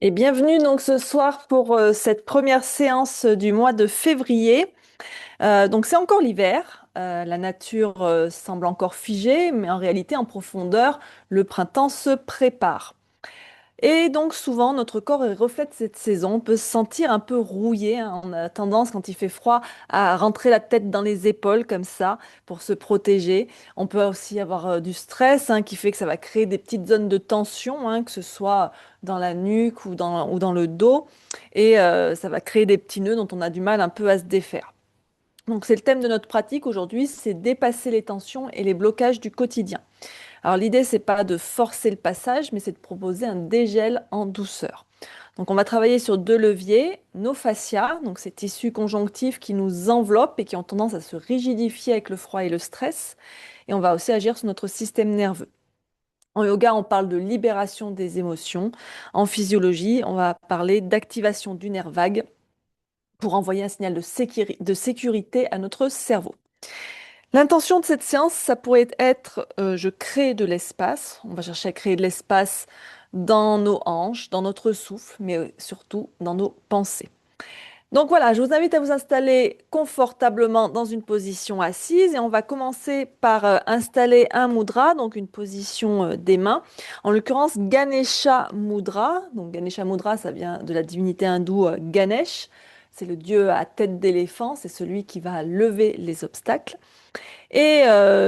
Et bienvenue donc ce soir pour cette première séance du mois de février. Donc c'est encore l'hiver, la nature semble encore figée, mais en réalité en profondeur, le printemps se prépare. Et donc souvent notre corps reflète cette saison, on peut se sentir un peu rouillé, hein. On a tendance quand il fait froid à rentrer la tête dans les épaules comme ça pour se protéger. On peut aussi avoir du stress, hein, qui fait que ça va créer des petites zones de tension, hein, que ce soit dans la nuque ou dans le dos. Et ça va créer des petits nœuds dont on a du mal un peu à se défaire. Donc c'est le thème de notre pratique aujourd'hui, c'est dépasser les tensions et les blocages du quotidien. Alors l'idée, c'est pas de forcer le passage, mais c'est de proposer un dégel en douceur. Donc on va travailler sur deux leviers, nos fascias, donc ces tissus conjonctifs qui nous enveloppent et qui ont tendance à se rigidifier avec le froid et le stress. Et on va aussi agir sur notre système nerveux. En yoga, on parle de libération des émotions. En physiologie, on va parler d'activation du nerf vague pour envoyer un signal de sécurité à notre cerveau. L'intention de cette séance, ça pourrait être, je crée de l'espace. On va chercher à créer de l'espace dans nos hanches, dans notre souffle, mais surtout dans nos pensées. Donc voilà, je vous invite à vous installer confortablement dans une position assise et on va commencer par installer un mudra, donc une position des mains. En l'occurrence, Ganesha Mudra. Donc Ganesha Mudra, ça vient de la divinité hindoue Ganesh. C'est le dieu à tête d'éléphant, c'est celui qui va lever les obstacles. Et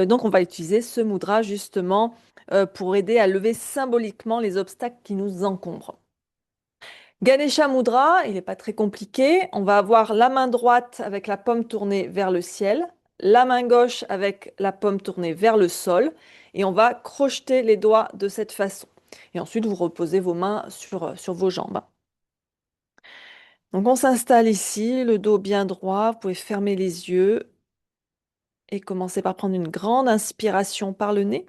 donc, on va utiliser ce mudra justement pour aider à lever symboliquement les obstacles qui nous encombrent. Ganesha Mudra, il n'est pas très compliqué. On va avoir la main droite avec la paume tournée vers le ciel, la main gauche avec la paume tournée vers le sol, et on va crocheter les doigts de cette façon. Et ensuite, vous reposez vos mains sur vos jambes. Donc, on s'installe ici, le dos bien droit. Vous pouvez fermer les yeux et commencer par prendre une grande inspiration par le nez.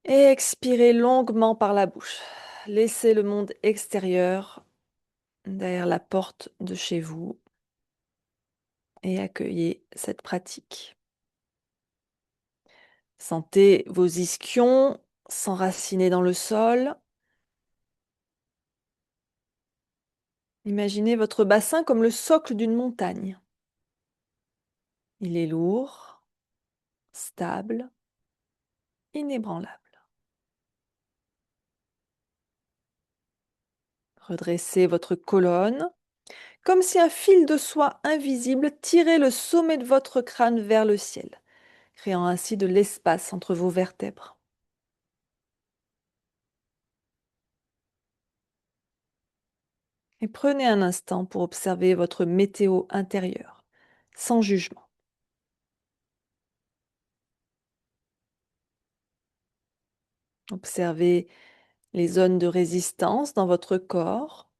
Et expirez longuement par la bouche. Laissez le monde extérieur derrière la porte de chez vous et accueillez cette pratique. Sentez vos ischions s'enraciner dans le sol. Imaginez votre bassin comme le socle d'une montagne. Il est lourd, stable, inébranlable. Redressez votre colonne comme si un fil de soie invisible tirait le sommet de votre crâne vers le ciel, créant ainsi de l'espace entre vos vertèbres. Et prenez un instant pour observer votre météo intérieure, sans jugement. Observez les zones de résistance dans votre corps.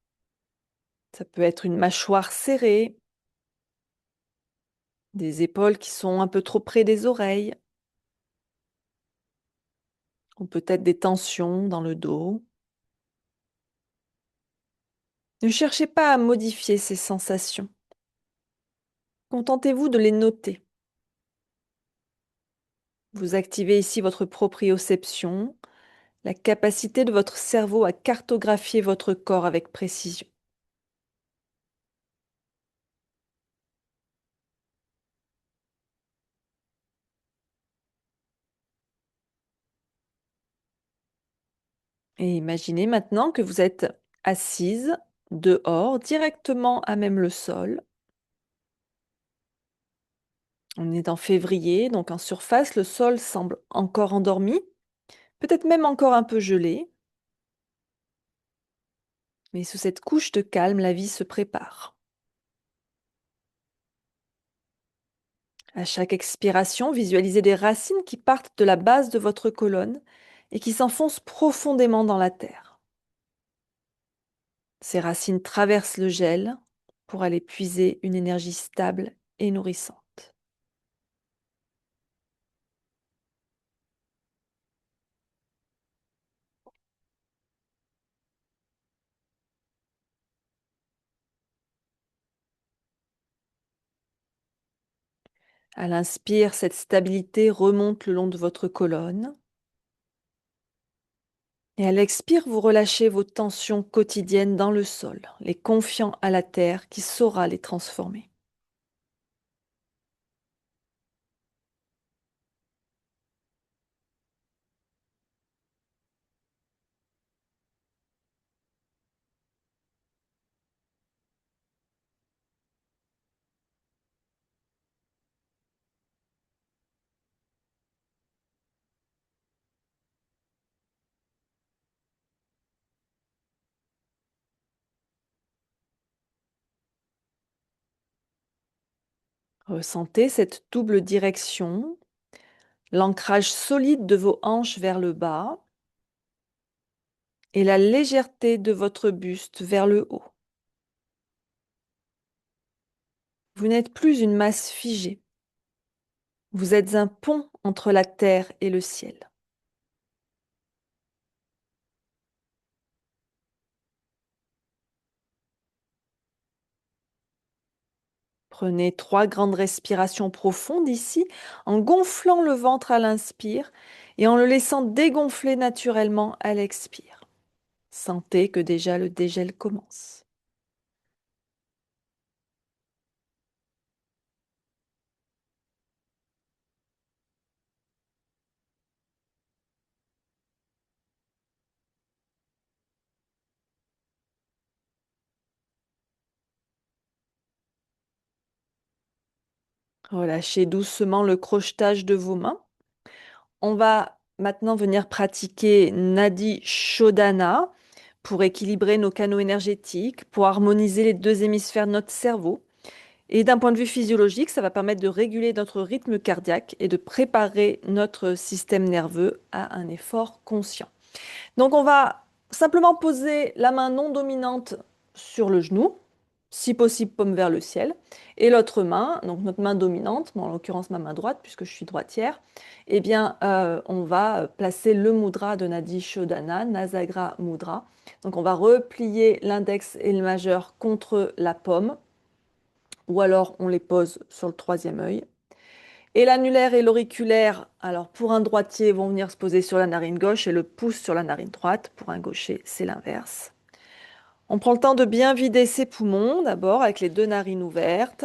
Ça peut être une mâchoire serrée, des épaules qui sont un peu trop près des oreilles, ou peut-être des tensions dans le dos. Ne cherchez pas à modifier ces sensations. Contentez-vous de les noter. Vous activez ici votre proprioception, la capacité de votre cerveau à cartographier votre corps avec précision. Et imaginez maintenant que vous êtes assise dehors, directement à même le sol. On est en février, donc en surface, le sol semble encore endormi, peut-être même encore un peu gelé. Mais sous cette couche de calme, la vie se prépare. À chaque expiration, visualisez des racines qui partent de la base de votre colonne et qui s'enfoncent profondément dans la terre. Ces racines traversent le gel pour aller puiser une énergie stable et nourrissante. À l'inspire, cette stabilité remonte le long de votre colonne. Et à l'expire, vous relâchez vos tensions quotidiennes dans le sol, les confiant à la terre qui saura les transformer. Ressentez cette double direction, l'ancrage solide de vos hanches vers le bas et la légèreté de votre buste vers le haut. Vous n'êtes plus une masse figée. Vous êtes un pont entre la terre et le ciel. Prenez 3 grandes respirations profondes ici, en gonflant le ventre à l'inspire et en le laissant dégonfler naturellement à l'expire. Sentez que déjà le dégel commence. Relâchez doucement le crochetage de vos mains. On va maintenant venir pratiquer Nadi Shodhana pour équilibrer nos canaux énergétiques, pour harmoniser les deux hémisphères de notre cerveau. Et d'un point de vue physiologique, ça va permettre de réguler notre rythme cardiaque et de préparer notre système nerveux à un effort conscient. Donc on va simplement poser la main non dominante sur le genou, si possible paume vers le ciel, et l'autre main, donc notre main dominante, bon, en l'occurrence ma main droite puisque je suis droitière, eh bien on va placer le mudra de Nadi Shodhana, Nasagra Mudra. Donc on va replier l'index et le majeur contre la paume, ou alors on les pose sur le troisième œil. Et l'annulaire et l'auriculaire, alors pour un droitier, vont venir se poser sur la narine gauche et le pouce sur la narine droite. Pour un gaucher, c'est l'inverse. On prend le temps de bien vider ses poumons, d'abord avec les deux narines ouvertes.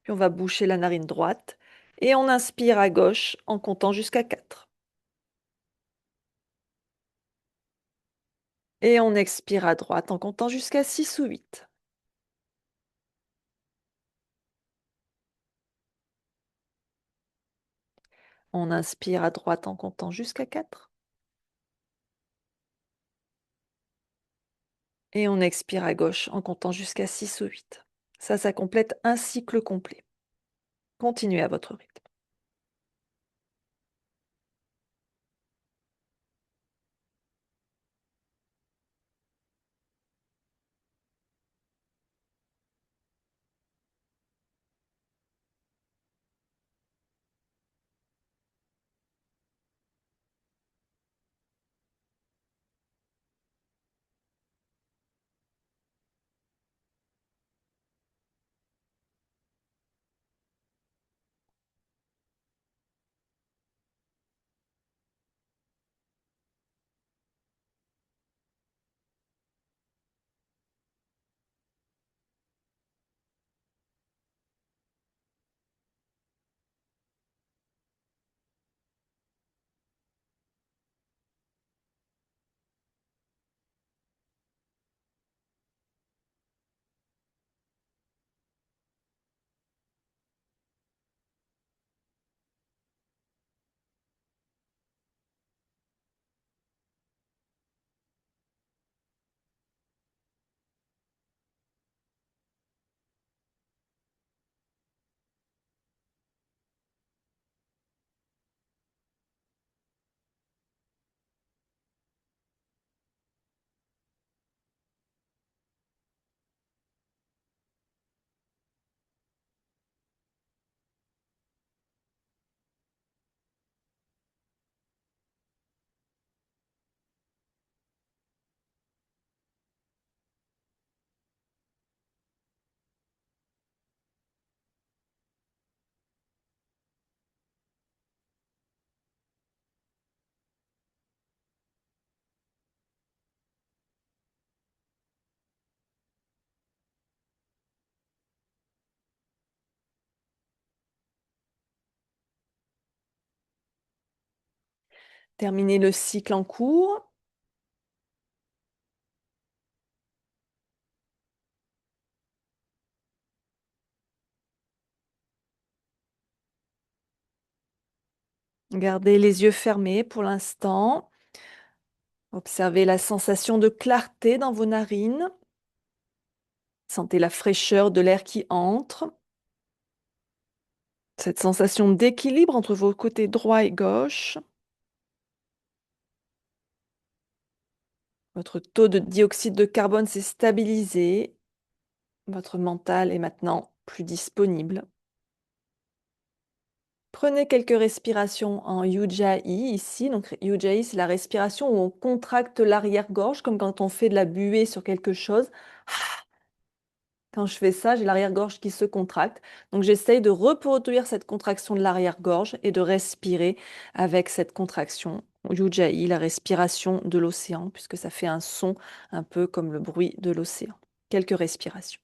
Puis on va boucher la narine droite. Et on inspire à gauche en comptant jusqu'à 4. Et on expire à droite en comptant jusqu'à 6 ou 8. On inspire à droite en comptant jusqu'à 4. Et on expire à gauche en comptant jusqu'à 6 ou 8. Ça complète un cycle complet. Continuez à votre rythme. Terminez le cycle en cours. Gardez les yeux fermés pour l'instant. Observez la sensation de clarté dans vos narines. Sentez la fraîcheur de l'air qui entre. Cette sensation d'équilibre entre vos côtés droit et gauche. Votre taux de dioxyde de carbone s'est stabilisé. Votre mental est maintenant plus disponible. Prenez quelques respirations en Ujjayi ici. Donc Ujjayi, c'est la respiration où on contracte l'arrière-gorge, comme quand on fait de la buée sur quelque chose. Quand je fais ça, j'ai l'arrière-gorge qui se contracte. Donc j'essaye de reproduire cette contraction de l'arrière-gorge et de respirer avec cette contraction. Ujjayi, la respiration de l'océan, puisque ça fait un son un peu comme le bruit de l'océan. Quelques respirations.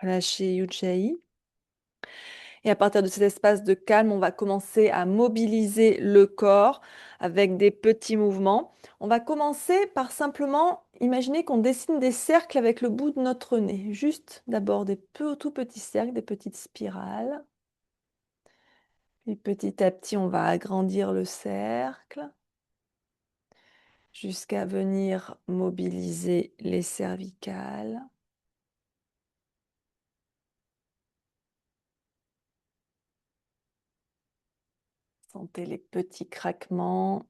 Relâchez Ujjayi. Et à partir de cet espace de calme, on va commencer à mobiliser le corps avec des petits mouvements. On va commencer par simplement imaginer qu'on dessine des cercles avec le bout de notre nez. Juste d'abord des tout petits cercles, des petites spirales. Puis petit à petit, on va agrandir le cercle jusqu'à venir mobiliser les cervicales. Sentez les petits craquements.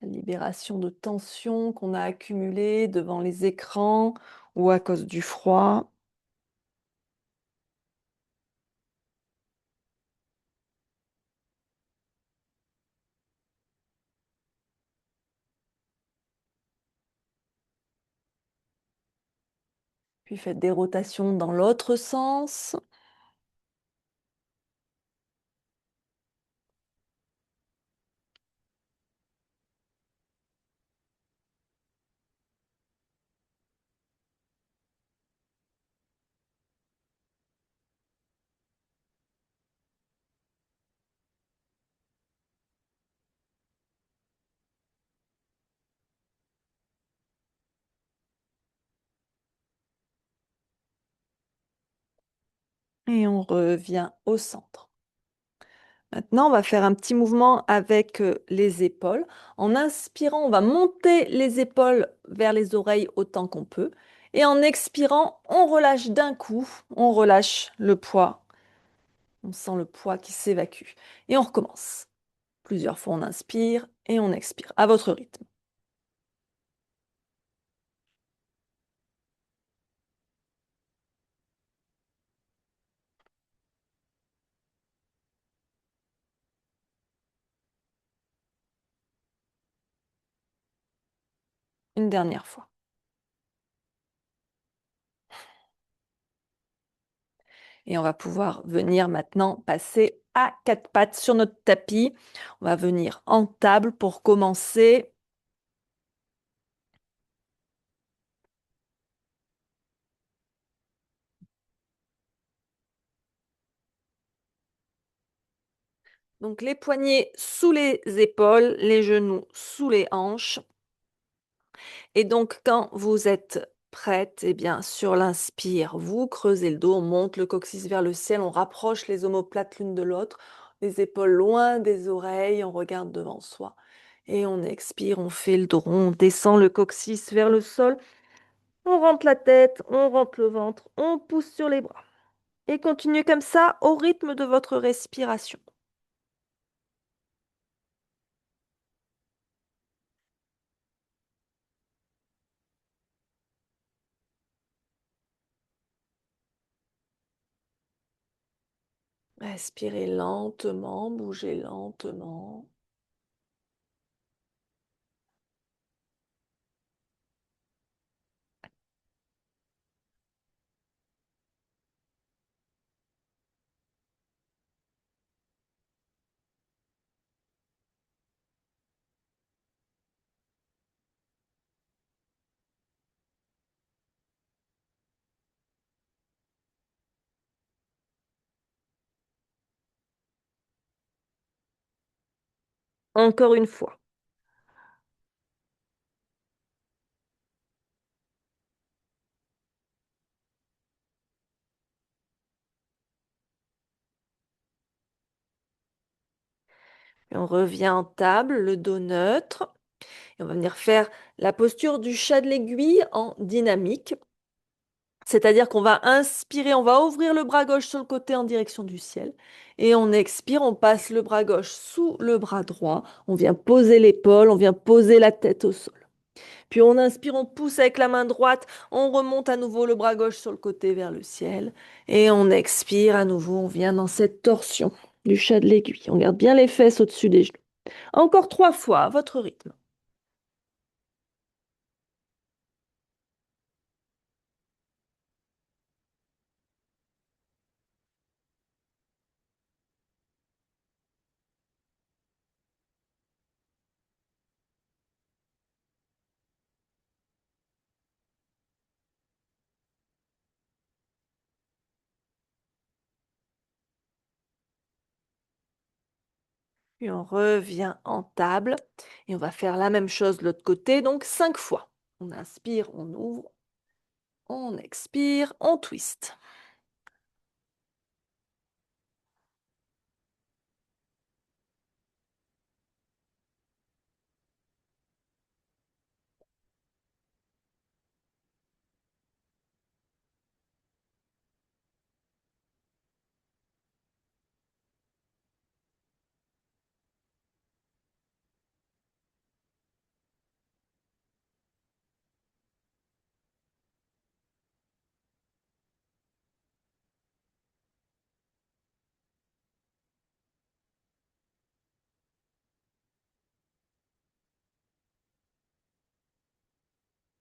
La libération de tension qu'on a accumulée devant les écrans ou à cause du froid. Puis faites des rotations dans l'autre sens. Et on revient au centre. Maintenant, on va faire un petit mouvement avec les épaules. En inspirant, on va monter les épaules vers les oreilles autant qu'on peut. Et en expirant, on relâche d'un coup, on relâche le poids. On sent le poids qui s'évacue. Et on recommence. Plusieurs fois, on inspire et on expire à votre rythme. Une dernière fois. Et on va pouvoir venir maintenant passer à quatre pattes sur notre tapis. On va venir en table pour commencer. Donc les poignets sous les épaules, les genoux sous les hanches. Et donc quand vous êtes prête, eh bien sur l'inspire, vous creusez le dos, on monte le coccyx vers le ciel, on rapproche les omoplates l'une de l'autre. les épaules loin des oreilles, on regarde devant soi. Et on expire, on fait le dos rond, on descend le coccyx vers le sol, on rentre la tête, on rentre le ventre, on pousse sur les bras. Et continuez comme ça au rythme de votre respiration. Respirez lentement, bougez lentement. Encore une fois. Et on revient en table, le dos neutre. Et on va venir faire la posture du chat de l'aiguille en dynamique. C'est-à-dire qu'on va inspirer, on va ouvrir le bras gauche sur le côté en direction du ciel. Et on expire, on passe le bras gauche sous le bras droit. On vient poser l'épaule, on vient poser la tête au sol. Puis on inspire, on pousse avec la main droite, on remonte à nouveau le bras gauche sur le côté vers le ciel. Et on expire à nouveau, on vient dans cette torsion du chat de l'aiguille. On garde bien les fesses au-dessus des genoux. Encore 3 fois, à votre rythme. Puis on revient en table et on va faire la même chose de l'autre côté, donc 5 fois. On inspire, on ouvre, on expire, on twist.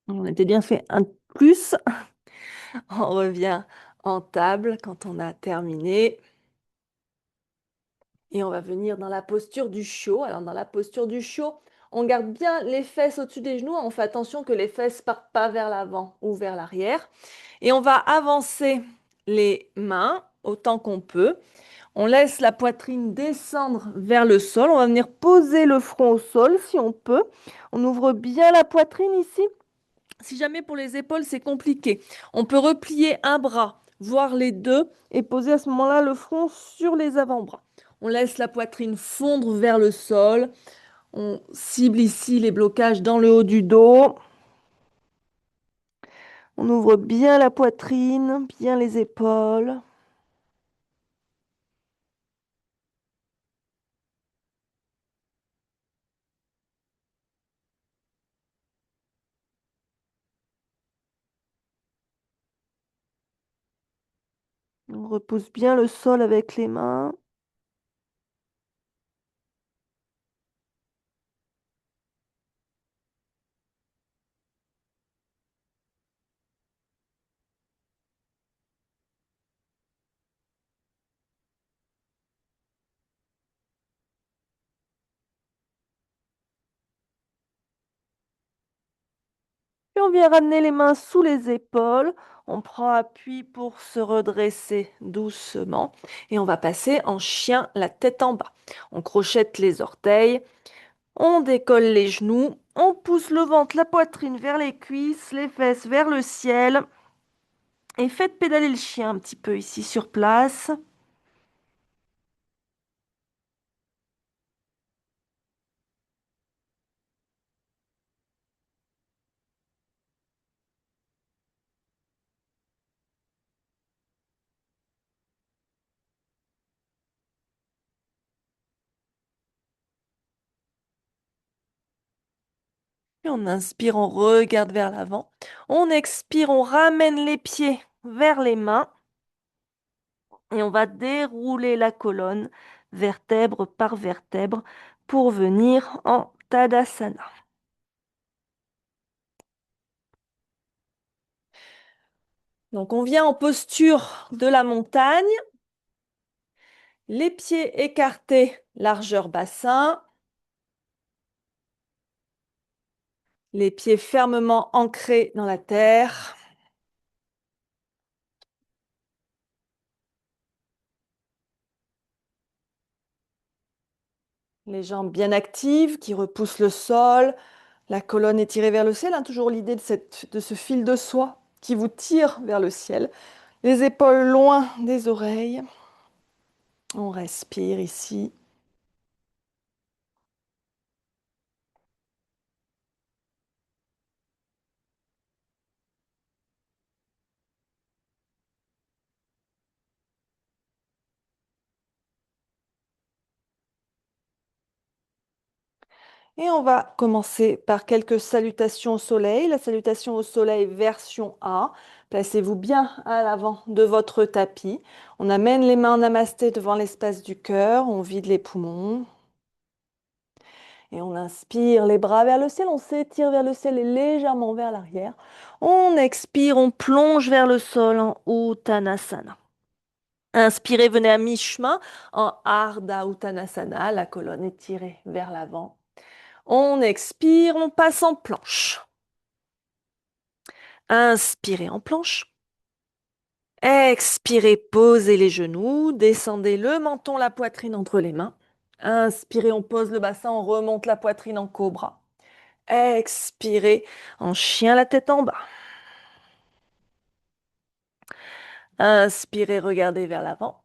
On était bien fait un de plus. On revient en table quand on a terminé. Et on va venir dans la posture du chiot. Alors, dans la posture du chiot, on garde bien les fesses au-dessus des genoux. On fait attention que les fesses partent pas vers l'avant ou vers l'arrière. Et on va avancer les mains autant qu'on peut. On laisse la poitrine descendre vers le sol. On va venir poser le front au sol si on peut. On ouvre bien la poitrine ici. Si jamais pour les épaules, c'est compliqué, on peut replier un bras, voire les deux, et poser à ce moment-là le front sur les avant-bras. On laisse la poitrine fondre vers le sol. On cible ici les blocages dans le haut du dos. On ouvre bien la poitrine, bien les épaules. On repousse bien le sol avec les mains. Puis on vient ramener les mains sous les épaules. On prend appui pour se redresser doucement. Et on va passer en chien, la tête en bas. On crochette les orteils. On décolle les genoux. On pousse le ventre, la poitrine vers les cuisses, les fesses vers le ciel. Et faites pédaler le chien un petit peu ici sur place. On inspire, on regarde vers l'avant. On expire, on ramène les pieds vers les mains et on va dérouler la colonne vertèbre par vertèbre pour venir en Tadasana. Donc on vient en posture de la montagne, les pieds écartés, largeur bassin, les pieds fermement ancrés dans la terre. Les jambes bien actives qui repoussent le sol. La colonne est tirée vers le ciel, hein, toujours l'idée de ce fil de soie qui vous tire vers le ciel. Les épaules loin des oreilles. On respire ici. Et on va commencer par quelques salutations au soleil. La salutation au soleil version A. Placez-vous bien à l'avant de votre tapis. On amène les mains en namasté devant l'espace du cœur. On vide les poumons. Et on inspire les bras vers le ciel. On s'étire vers le ciel et légèrement vers l'arrière. On expire, on plonge vers le sol en Uttanasana. Inspirez, venez à mi-chemin en Ardha Uttanasana. La colonne est tirée vers l'avant. On expire, on passe en planche. Inspirez en planche. Expirez, posez les genoux, descendez le menton, la poitrine entre les mains. Inspirez, on pose le bassin, on remonte la poitrine en cobra. Expirez, en chien, la tête en bas. Inspirez, regardez vers l'avant.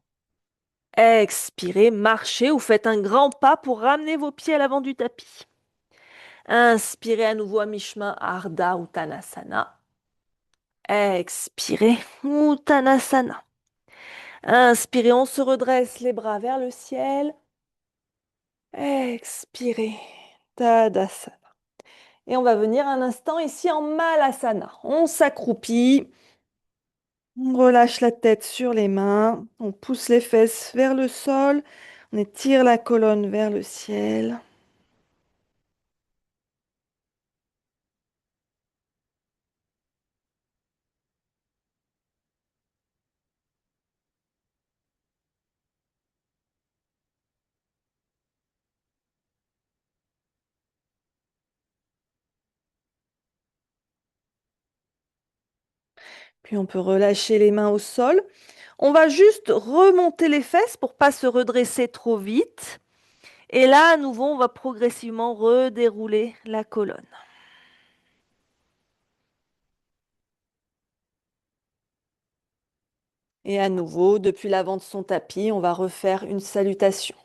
Expirez, marchez ou faites un grand pas pour ramener vos pieds à l'avant du tapis. Inspirez à nouveau à mi-chemin, Ardha Uttanasana. Expirez, Uttanasana. Inspirez, on se redresse les bras vers le ciel. Expirez, Tadasana. Et on va venir un instant ici en Malasana. On s'accroupit, on relâche la tête sur les mains, on pousse les fesses vers le sol, on étire la colonne vers le ciel. Puis on peut relâcher les mains au sol. On va juste remonter les fesses pour pas se redresser trop vite. Et là, à nouveau, on va progressivement redérouler la colonne. Et à nouveau, depuis l'avant de son tapis, on va refaire une salutation.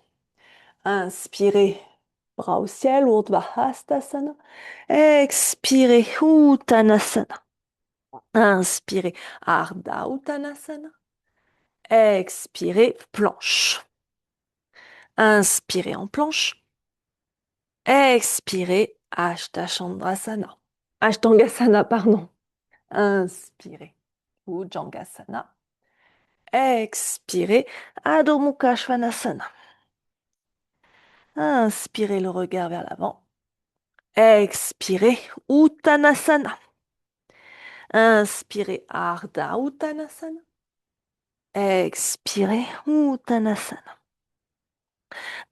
Inspirez, bras au ciel, Urdhva Hastasana. Expirez, Uttanasana. Inspirez, Ardha Uttanasana. Expirez, planche. Inspirez en planche. Expirez, Ashtashandrasana. Ashtangasana, pardon. Inspirez, Bhujangasana. Expirez, Adho Mukha Svanasana. Inspirez le regard vers l'avant. Expirez, Uttanasana. Inspirez, Ardha Uttanasana. Expirez, Uttanasana.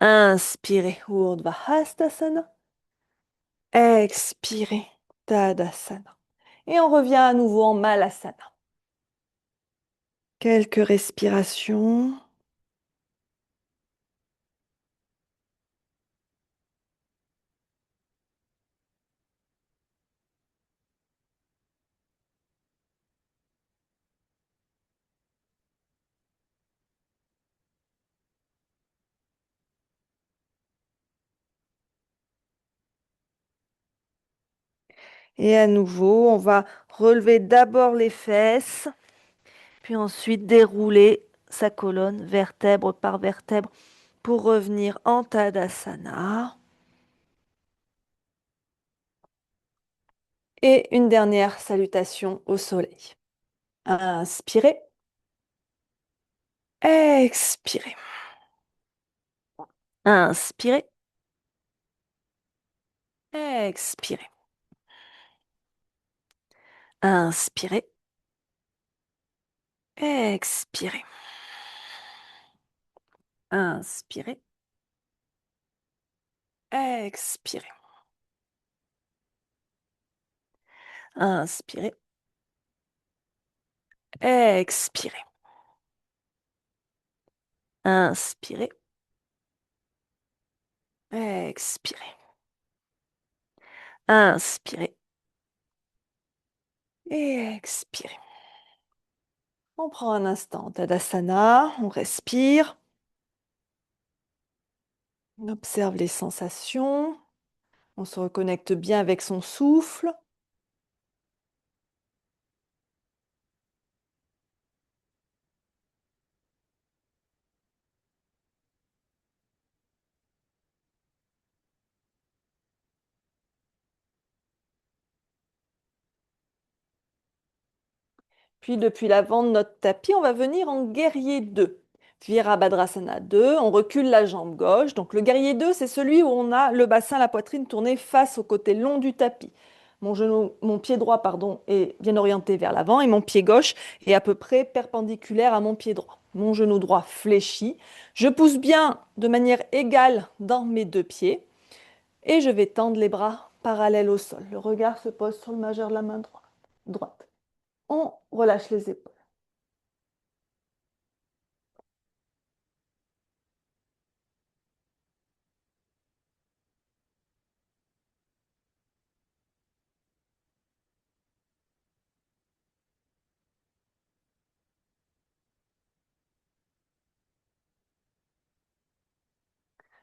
Inspirez, Urdhva Hastasana. Expirez, Tadasana. Et on revient à nouveau en Malasana. Quelques respirations. Et à nouveau, on va relever d'abord les fesses, puis ensuite dérouler sa colonne vertèbre par vertèbre pour revenir en Tadasana. Et une dernière salutation au soleil. Inspirez, expirez. Inspirez, expirez. Inspirez, expirez. Inspirez, expirez. Inspirez, expirez. Inspirez, expirez. Inspirez et expirez. On prend un instant Tadasana, on respire, on observe les sensations, on se reconnecte bien avec son souffle. Puis depuis l'avant de notre tapis, on va venir en guerrier 2. Virabhadrasana 2, on recule la jambe gauche. Donc le guerrier 2, c'est celui où on a le bassin, la poitrine tournée face au côté long du tapis. Mon pied droit, pardon, est bien orienté vers l'avant et mon pied gauche est à peu près perpendiculaire à mon pied droit. Mon genou droit fléchit. Je pousse bien de manière égale dans mes deux pieds et je vais tendre les bras parallèles au sol. Le regard se pose sur le majeur de la main droite. On relâche les épaules.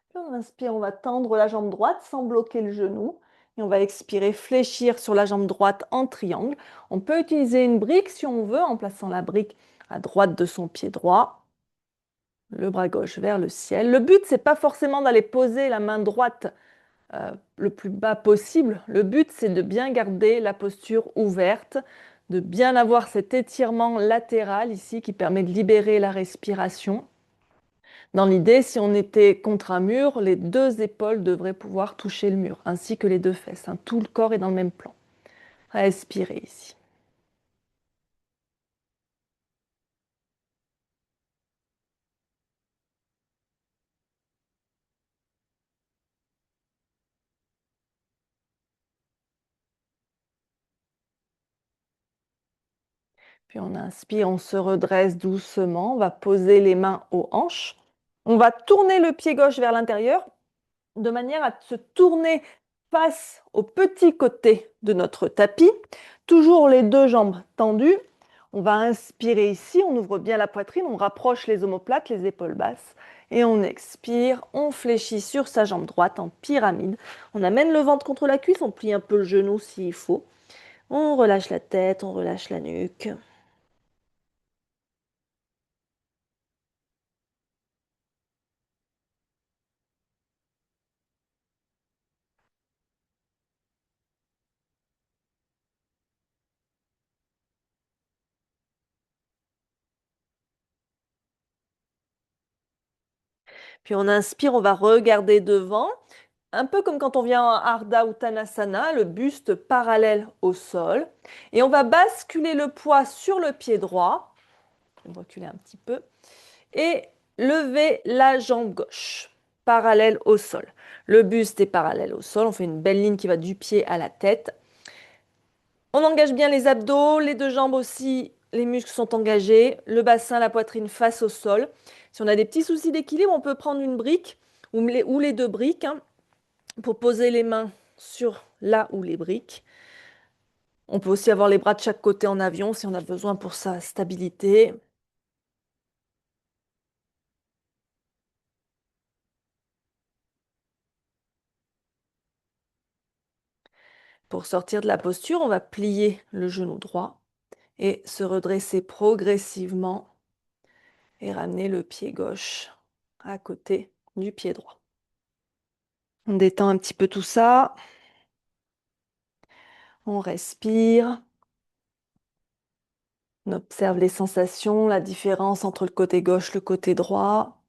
Puis on inspire, on va tendre la jambe droite sans bloquer le genou. Et on va expirer, fléchir sur la jambe droite en triangle. On peut utiliser une brique si on veut, en plaçant la brique à droite de son pied droit, le bras gauche vers le ciel. Le but, c'est pas forcément d'aller poser la main droite le plus bas possible. Le but, c'est de bien garder la posture ouverte, de bien avoir cet étirement latéral ici qui permet de libérer la respiration. Dans l'idée, si on était contre un mur, les deux épaules devraient pouvoir toucher le mur, ainsi que les deux fesses, hein. Tout le corps est dans le même plan. Respirez ici. Puis on inspire, on se redresse doucement, on va poser les mains aux hanches. On va tourner le pied gauche vers l'intérieur de manière à se tourner face au petit côté de notre tapis. Toujours les deux jambes tendues. On va inspirer ici, on ouvre bien la poitrine, on rapproche les omoplates, les épaules basses. Et on expire, on fléchit sur sa jambe droite en pyramide. On amène le ventre contre la cuisse, on plie un peu le genou s'il faut. On relâche la tête, on relâche la nuque. Puis on inspire, on va regarder devant, un peu comme quand on vient en Ardha Uttanasana, le buste parallèle au sol. Et on va basculer le poids sur le pied droit. Je vais reculer un petit peu. Et lever la jambe gauche, parallèle au sol. Le buste est parallèle au sol. On fait une belle ligne qui va du pied à la tête. On engage bien les abdos, les deux jambes aussi, les muscles sont engagés, le bassin, la poitrine face au sol. Si on a des petits soucis d'équilibre, on peut prendre une brique ou les deux briques, hein, pour poser les mains sur là ou les briques. On peut aussi avoir les bras de chaque côté en avion si on a besoin pour sa stabilité. Pour sortir de la posture, on va plier le genou droit et se redresser progressivement et ramener le pied gauche à côté du pied droit. On détend un petit peu tout ça. On respire. On observe les sensations, la différence entre le côté gauche et le côté droit.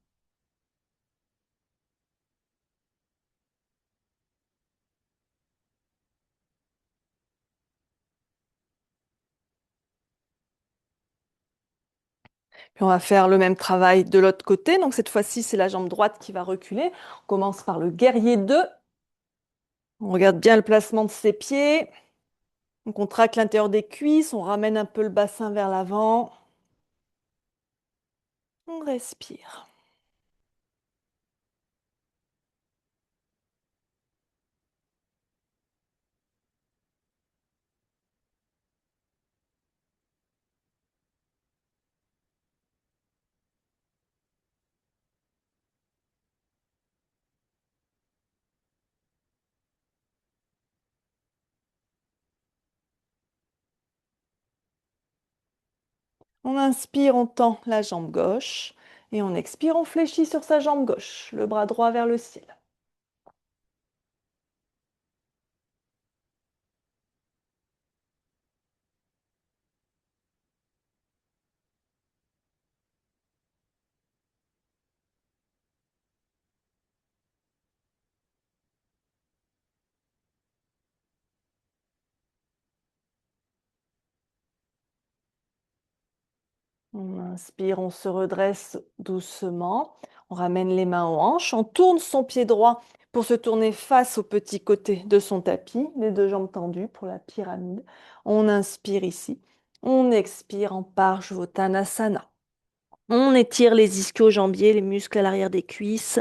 Puis on va faire le même travail de l'autre côté. Donc cette fois-ci, c'est la jambe droite qui va reculer. On commence par le guerrier 2. On regarde bien le placement de ses pieds. On contracte l'intérieur des cuisses. On ramène un peu le bassin vers l'avant. On respire. On inspire, on tend la jambe gauche. Et on expire, on fléchit sur sa jambe gauche. Le bras droit vers le ciel. On inspire, on se redresse doucement. On ramène les mains aux hanches. On tourne son pied droit pour se tourner face au petit côté de son tapis. Les deux jambes tendues pour la pyramide. On inspire ici. On expire en Parshvottanasana. On étire les ischio-jambiers, les muscles à l'arrière des cuisses.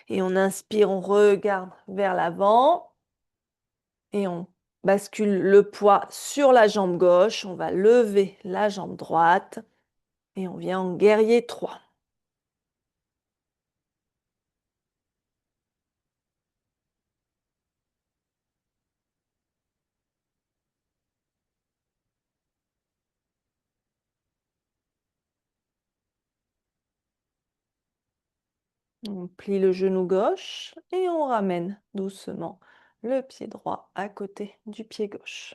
Et on inspire, on regarde vers l'avant. Et on bascule le poids sur la jambe gauche. On va lever la jambe droite. Et on vient en guerrier 3. On plie le genou gauche et on ramène doucement le pied droit à côté du pied gauche.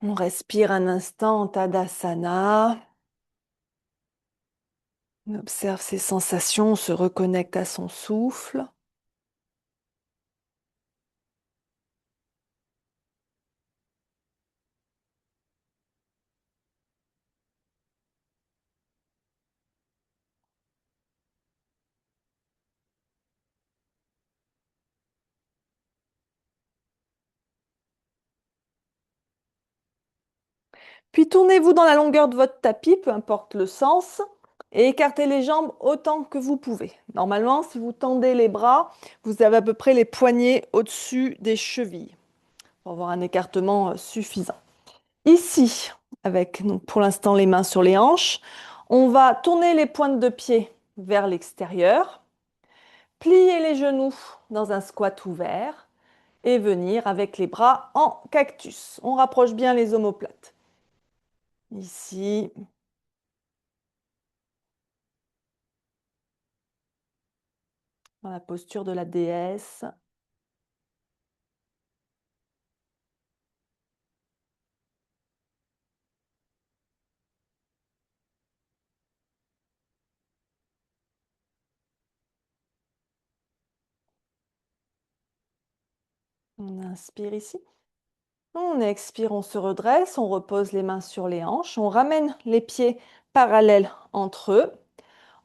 On respire un instant en Tadasana. On observe ses sensations, on se reconnecte à son souffle. Puis tournez-vous dans la longueur de votre tapis, peu importe le sens, et écartez les jambes autant que vous pouvez. Normalement, si vous tendez les bras, vous avez à peu près les poignets au-dessus des chevilles pour avoir un écartement suffisant. Ici, avec donc, pour l'instant les mains sur les hanches, on va tourner les pointes de pied vers l'extérieur, plier les genoux dans un squat ouvert et venir avec les bras en cactus. On rapproche bien les omoplates. Ici, dans la posture de la déesse. On inspire ici. On expire, on se redresse, on repose les mains sur les hanches, on ramène les pieds parallèles entre eux.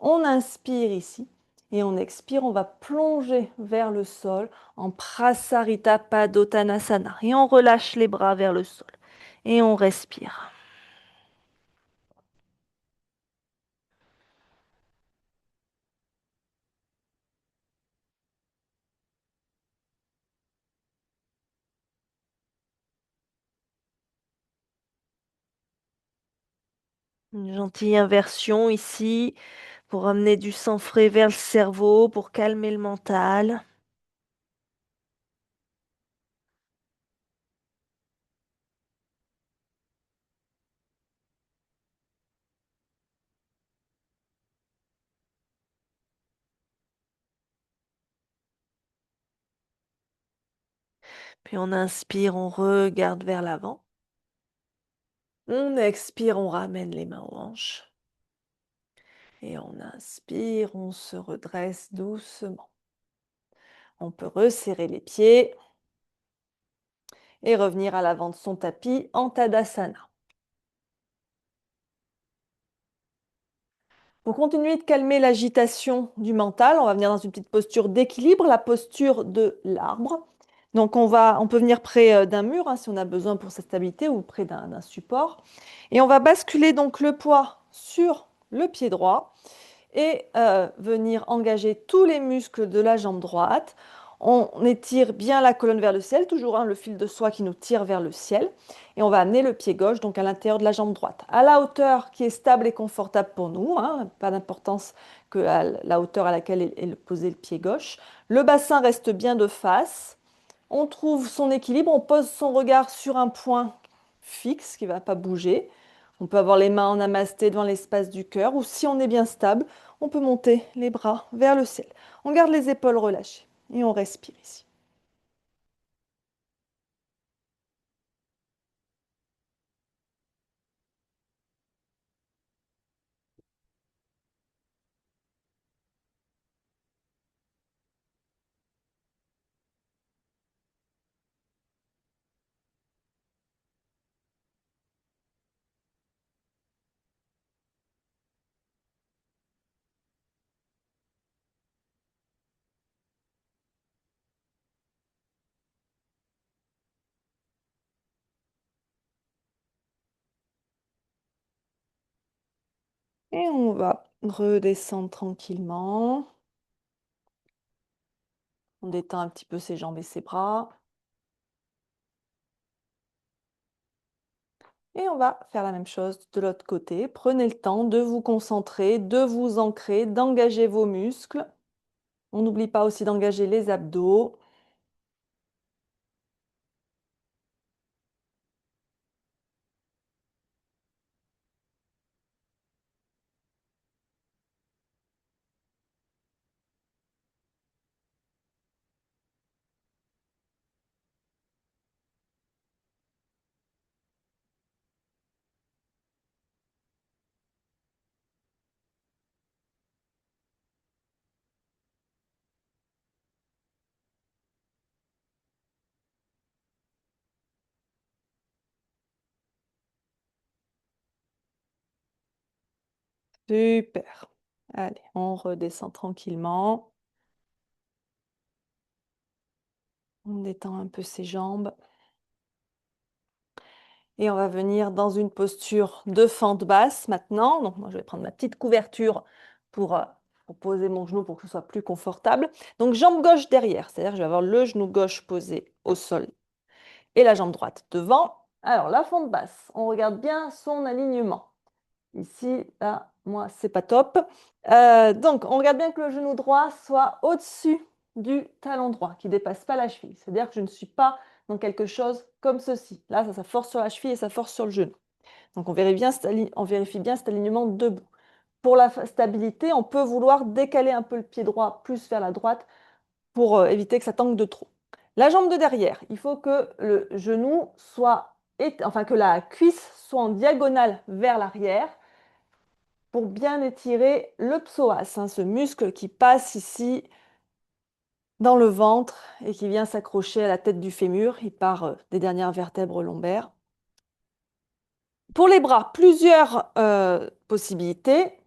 On inspire ici et on expire, on va plonger vers le sol en Prasarita Padottanasana et on relâche les bras vers le sol et on respire. Une gentille inversion ici. pour amener du sang frais vers le cerveau, pour calmer le mental. Puis on inspire, on regarde vers l'avant. On expire, on ramène les mains aux hanches. Et on inspire, on se redresse doucement. On peut resserrer les pieds et revenir à l'avant de son tapis en Tadasana. Pour continuer de calmer l'agitation du mental, on va venir dans une petite posture d'équilibre, la posture de l'arbre. Donc on peut venir près d'un mur hein, si on a besoin pour sa stabilité ou près d'un support. Et on va basculer donc le poids sur le pied droit et venir engager tous les muscles de la jambe droite. On étire bien la colonne vers le ciel, toujours hein, le fil de soie qui nous tire vers le ciel. Et on va amener le pied gauche donc à l'intérieur de la jambe droite, à la hauteur qui est stable et confortable pour nous. Hein, pas d'importance que la hauteur à laquelle est posé le pied gauche. Le bassin reste bien de face. On trouve son équilibre, on pose son regard sur un point fixe qui ne va pas bouger. On peut avoir les mains en namasté devant l'espace du cœur ou si on est bien stable, on peut monter les bras vers le ciel. On garde les épaules relâchées et on respire ici. Et on va redescendre tranquillement. On détend un petit peu ses jambes et ses bras. Et on va faire la même chose de l'autre côté. Prenez le temps de vous concentrer, de vous ancrer, d'engager vos muscles. On n'oublie pas aussi d'engager les abdos. Super. Allez, on redescend tranquillement. On détend un peu ses jambes. Et on va venir dans une posture de fente basse maintenant. Donc moi, je vais prendre ma petite couverture pour, pour poser mon genou pour que ce soit plus confortable. Donc jambe gauche derrière, c'est-à-dire que je vais avoir le genou gauche posé au sol et la jambe droite devant. Alors la fente basse, on regarde bien son alignement. Ici, là, moi, c'est pas top. Donc, on regarde bien que le genou droit soit au-dessus du talon droit, qui ne dépasse pas la cheville. C'est-à-dire que je ne suis pas dans quelque chose comme ceci. Là, ça force sur la cheville et ça force sur le genou. Donc, on vérifie bien cet alignement debout. Pour la stabilité, on peut vouloir décaler un peu le pied droit plus vers la droite pour éviter que ça tangue de trop. La jambe de derrière, il faut que le genou soit, enfin que la cuisse soit en diagonale vers l'arrière pour bien étirer le psoas, hein, ce muscle qui passe ici dans le ventre et qui vient s'accrocher à la tête du fémur. Il part des dernières vertèbres lombaires. Pour les bras, plusieurs possibilités.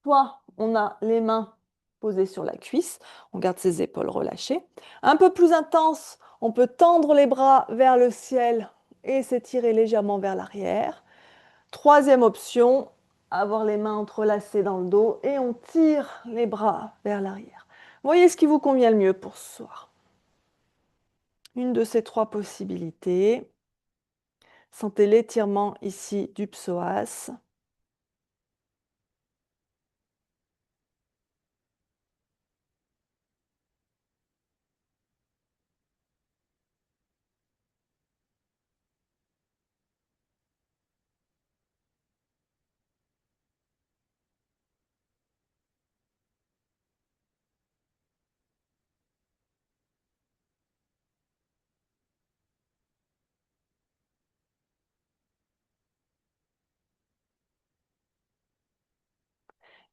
Soit on a les mains posées sur la cuisse, on garde ses épaules relâchées. Un peu plus intense, on peut tendre les bras vers le ciel et s'étirer légèrement vers l'arrière. Troisième option, avoir les mains entrelacées dans le dos et on tire les bras vers l'arrière. Voyez ce qui vous convient le mieux pour ce soir. Une de ces trois possibilités. Sentez l'étirement ici du psoas.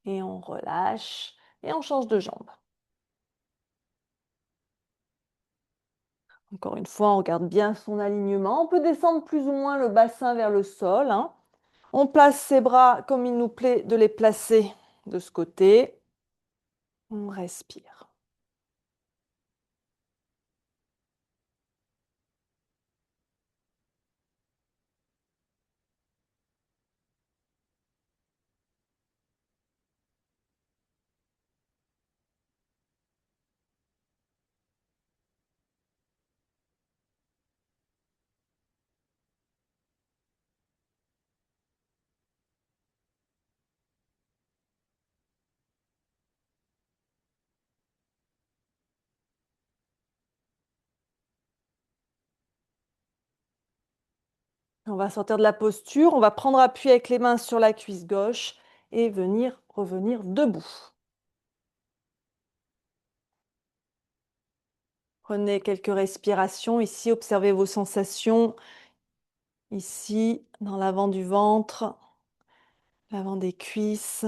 Et on relâche et on change de jambe. Encore une fois, on regarde bien son alignement. On peut descendre plus ou moins le bassin vers le sol, hein. On place ses bras comme il nous plaît de les placer de ce côté. On respire. On va sortir de la posture. On va prendre appui avec les mains sur la cuisse gauche et revenir debout. Prenez quelques respirations ici. Observez vos sensations ici, dans l'avant du ventre, l'avant des cuisses.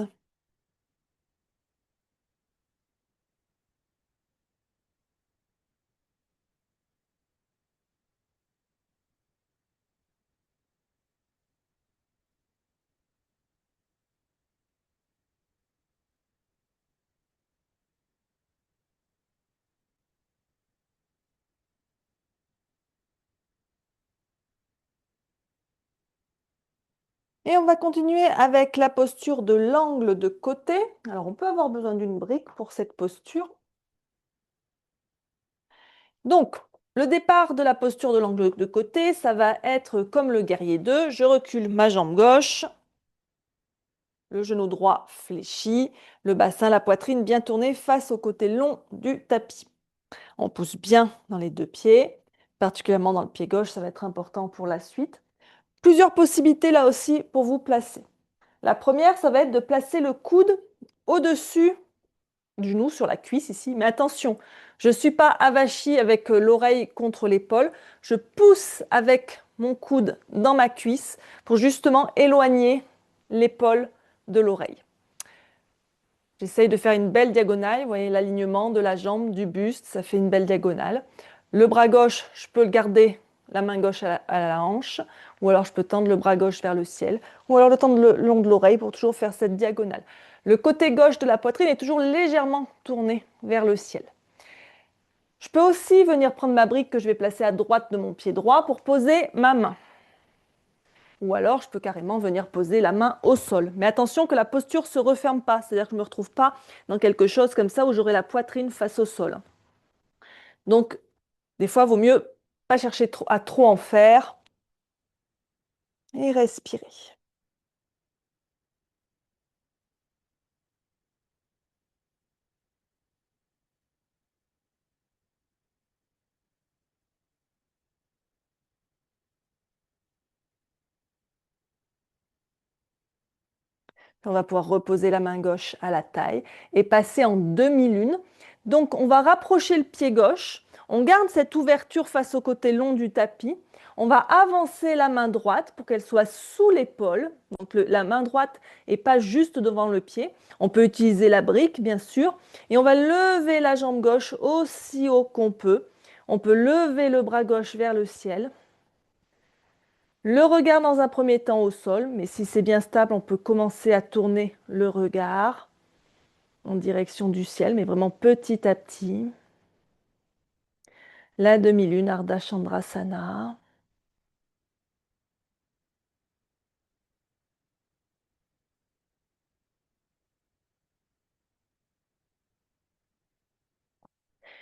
Et on va continuer avec la posture de l'angle de côté. Alors, on peut avoir besoin d'une brique pour cette posture. Donc, le départ de la posture de l'angle de côté, ça va être comme le guerrier 2. Je recule ma jambe gauche, le genou droit fléchi, le bassin, la poitrine bien tournée face au côté long du tapis. On pousse bien dans les deux pieds, particulièrement dans le pied gauche, ça va être important pour la suite. Plusieurs possibilités là aussi pour vous placer. La première, ça va être de placer le coude au-dessus du genou sur la cuisse ici. Mais attention, je ne suis pas avachie avec l'oreille contre l'épaule. Je pousse avec mon coude dans ma cuisse pour justement éloigner l'épaule de l'oreille. J'essaye de faire une belle diagonale. Vous voyez l'alignement de la jambe, du buste, ça fait une belle diagonale. Le bras gauche, je peux le garder, la main gauche à la hanche, ou alors je peux tendre le bras gauche vers le ciel, ou alors le tendre le long de l'oreille pour toujours faire cette diagonale. Le côté gauche de la poitrine est toujours légèrement tourné vers le ciel. Je peux aussi venir prendre ma brique que je vais placer à droite de mon pied droit pour poser ma main. Ou alors, je peux carrément venir poser la main au sol. Mais attention que la posture ne se referme pas, c'est-à-dire que je ne me retrouve pas dans quelque chose comme ça où j'aurai la poitrine face au sol. Donc, des fois, il vaut mieux pas chercher à trop en faire et respirer. On va pouvoir reposer la main gauche à la taille et passer en demi-lune. Donc, on va rapprocher le pied gauche. On garde cette ouverture face au côté long du tapis. On va avancer la main droite pour qu'elle soit sous l'épaule. Donc, la main droite n'est pas juste devant le pied. On peut utiliser la brique, bien sûr. Et on va lever la jambe gauche aussi haut qu'on peut. On peut lever le bras gauche vers le ciel. Le regard dans un premier temps au sol, mais si c'est bien stable, on peut commencer à tourner le regard en direction du ciel, mais vraiment petit à petit. La demi-lune, Ardha Chandrasana.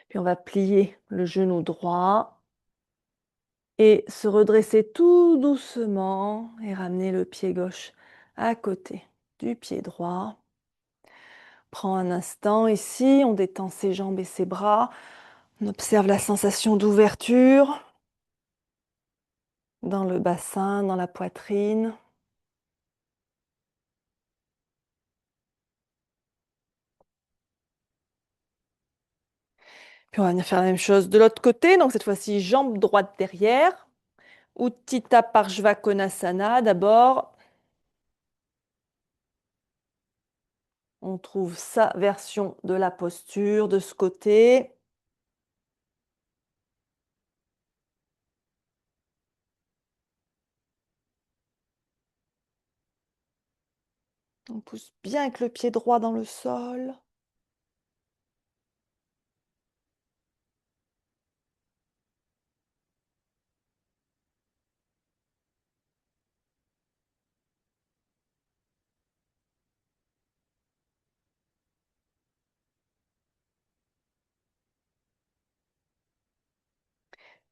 Puis on va plier le genou droit et se redresser tout doucement et ramener le pied gauche à côté du pied droit. Prends un instant ici, on détend ses jambes et ses bras. On observe la sensation d'ouverture dans le bassin, dans la poitrine. Puis on va venir faire la même chose de l'autre côté. Donc cette fois-ci, jambe droite derrière. Utthita Parshva Konasana d'abord. On trouve sa version de la posture de ce côté. On pousse bien avec le pied droit dans le sol.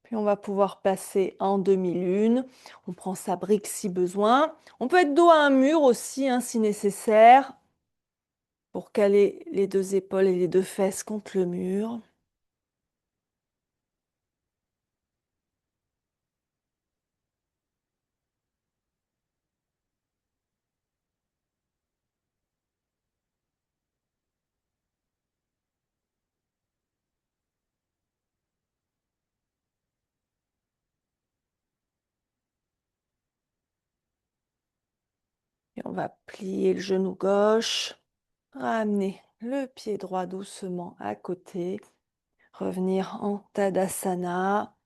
Puis on va pouvoir passer en demi-lune. On prend sa brique si besoin. On peut être dos à un mur aussi, hein, si nécessaire, pour caler les deux épaules et les deux fesses contre le mur. Et on va plier le genou gauche, ramener le pied droit doucement à côté, revenir en Tadasana.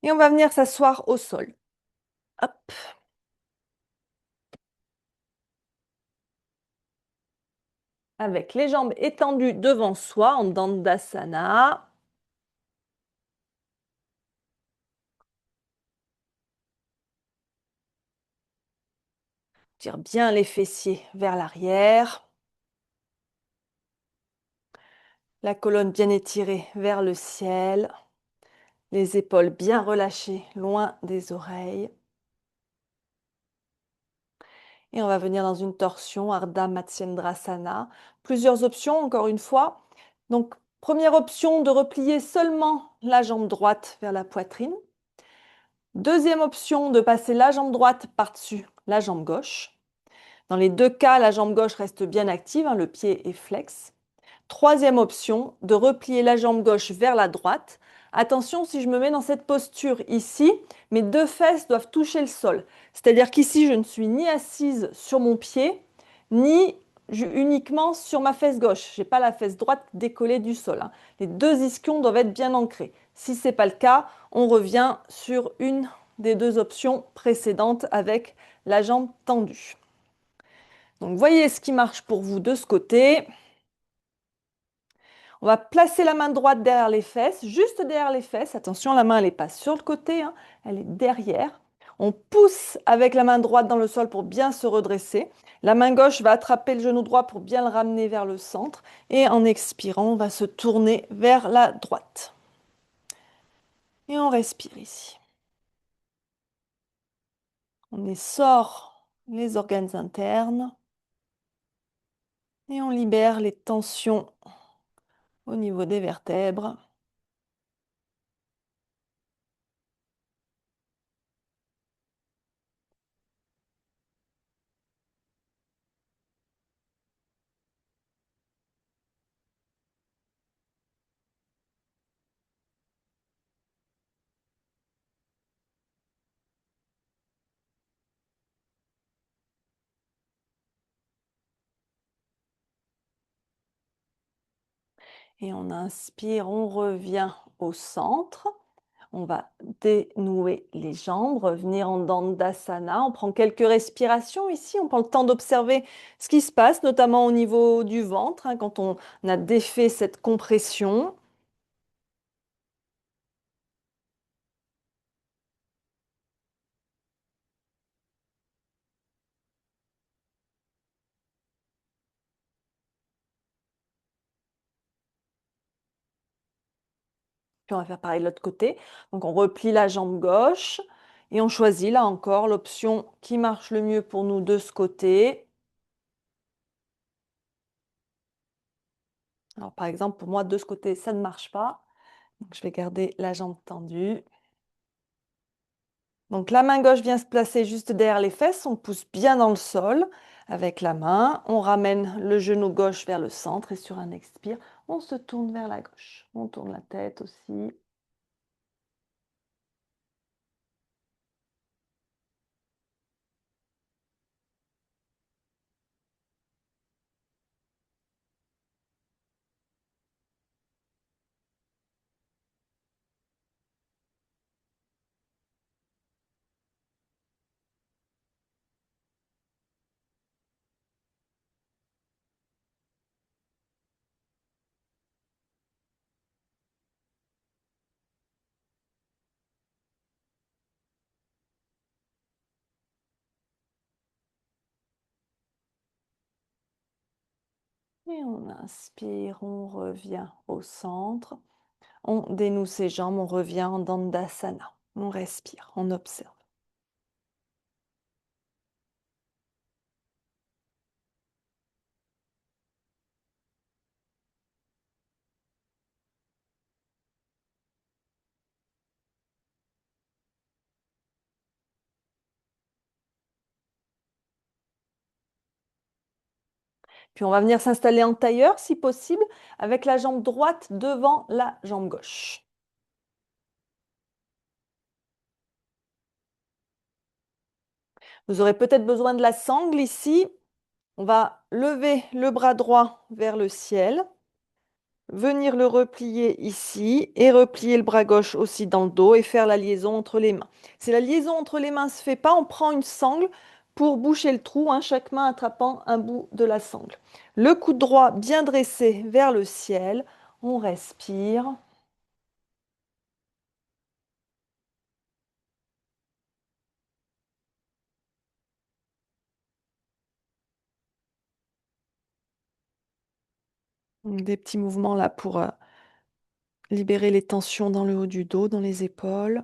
Et on va venir s'asseoir au sol. Hop. Avec les jambes étendues devant soi en Dandasana. Tire bien les fessiers vers l'arrière. La colonne bien étirée vers le ciel. Les épaules bien relâchées loin des oreilles. Et on va venir dans une torsion, Ardha Matsyendrasana. Plusieurs options, encore une fois. Donc, première option, de replier seulement la jambe droite vers la poitrine. Deuxième option, de passer la jambe droite par-dessus la jambe gauche. Dans les deux cas, la jambe gauche reste bien active, hein, le pied est flex. Troisième option, de replier la jambe gauche vers la droite. Attention, si je me mets dans cette posture ici, mes deux fesses doivent toucher le sol. C'est-à-dire qu'ici, je ne suis ni assise sur mon pied, ni uniquement sur ma fesse gauche. Je n'ai pas la fesse droite décollée du sol, hein. Les deux ischions doivent être bien ancrés. Si ce n'est pas le cas, on revient sur une des deux options précédentes avec la jambe tendue. Donc, voyez ce qui marche pour vous de ce côté. On va placer la main droite derrière les fesses, juste derrière les fesses. Attention, la main, elle n'est pas sur le côté, hein, elle est derrière. On pousse avec la main droite dans le sol pour bien se redresser. La main gauche va attraper le genou droit pour bien le ramener vers le centre. Et en expirant, on va se tourner vers la droite. Et on respire ici. On essore les organes internes. Et on libère les tensions au niveau des vertèbres. Et on inspire, on revient au centre. On va dénouer les jambes, revenir en Dandasana. On prend quelques respirations ici. On prend le temps d'observer ce qui se passe, notamment au niveau du ventre, hein, quand on a défait cette compression. Puis on va faire pareil de l'autre côté. Donc on replie la jambe gauche et on choisit là encore l'option qui marche le mieux pour nous de ce côté. Alors par exemple, pour moi, de ce côté, ça ne marche pas. Donc je vais garder la jambe tendue. Donc la main gauche vient se placer juste derrière les fesses, on pousse bien dans le sol. avec la main. On ramène le genou gauche vers le centre et sur un expire, on se tourne vers la gauche. On tourne la tête aussi. Et on inspire, on revient au centre. On dénoue ses jambes, on revient en Dandasana. On respire, on observe. Puis on va venir s'installer en tailleur si possible, avec la jambe droite devant la jambe gauche. Vous aurez peut-être besoin de la sangle ici. On va lever le bras droit vers le ciel, venir le replier ici et replier le bras gauche aussi dans le dos et faire la liaison entre les mains. Si la liaison entre les mains ne se fait pas, on prend une sangle pour boucher le trou, hein, chaque main attrapant un bout de la sangle. Le coude droit bien dressé vers le ciel. On respire. Des petits mouvements là pour libérer les tensions dans le haut du dos, dans les épaules.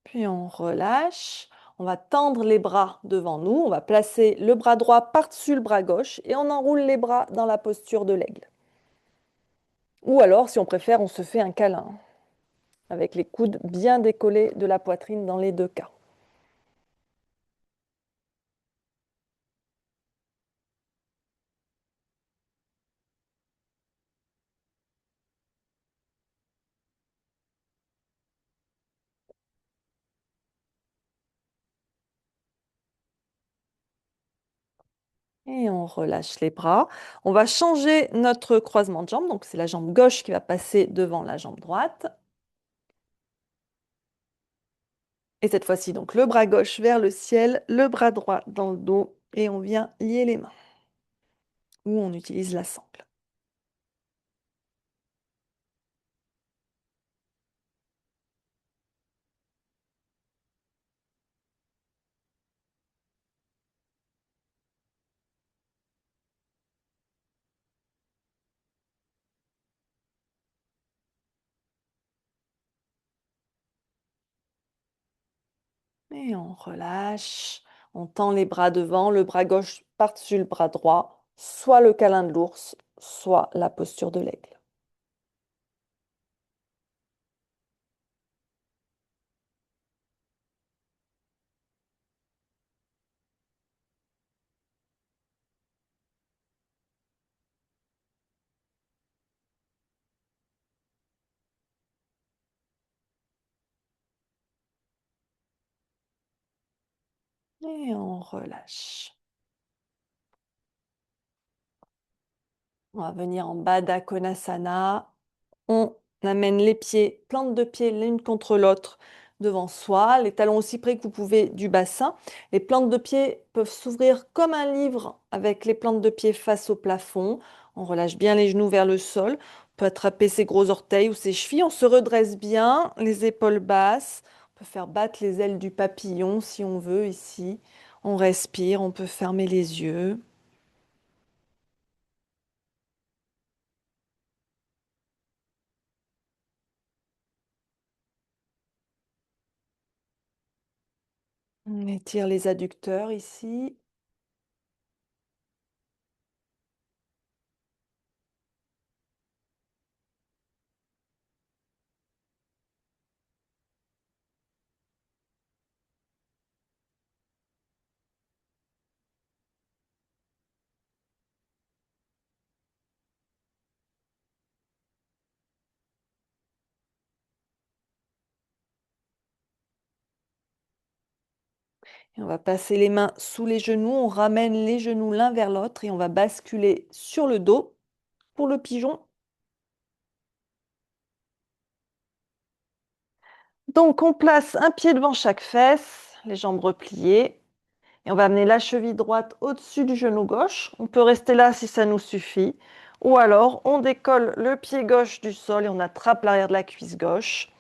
Puis on relâche. On va tendre les bras devant nous. On va placer le bras droit par-dessus le bras gauche et on enroule les bras dans la posture de l'aigle. Ou alors, si on préfère, on se fait un câlin avec les coudes bien décollés de la poitrine dans les deux cas. Et on relâche les bras. On va changer notre croisement de jambes. Donc, c'est la jambe gauche qui va passer devant la jambe droite. Et cette fois-ci, donc, le bras gauche vers le ciel, le bras droit dans le dos. Et on vient lier les mains. Ou on utilise la sangle. Et on relâche. On tend les bras devant, le bras gauche par-dessus le bras droit, soit le câlin de l'ours, soit la posture de l'aigle. Et on relâche. On va venir en Baddha Konasana. On amène les pieds, plantes de pieds l'une contre l'autre devant soi, les talons aussi près que vous pouvez du bassin. Les plantes de pieds peuvent s'ouvrir comme un livre avec les plantes de pieds face au plafond. On relâche bien les genoux vers le sol. On peut attraper ses gros orteils ou ses chevilles. On se redresse bien, les épaules basses. On peut faire battre les ailes du papillon si on veut ici. On respire, on peut fermer les yeux. On étire les adducteurs ici. Et on va passer les mains sous les genoux, on ramène les genoux l'un vers l'autre et on va basculer sur le dos pour le pigeon. Donc on place un pied devant chaque fesse, les jambes repliées. Et on va amener la cheville droite au-dessus du genou gauche. On peut rester là si ça nous suffit. Ou alors, on décolle le pied gauche du sol et on attrape l'arrière de la cuisse gauche.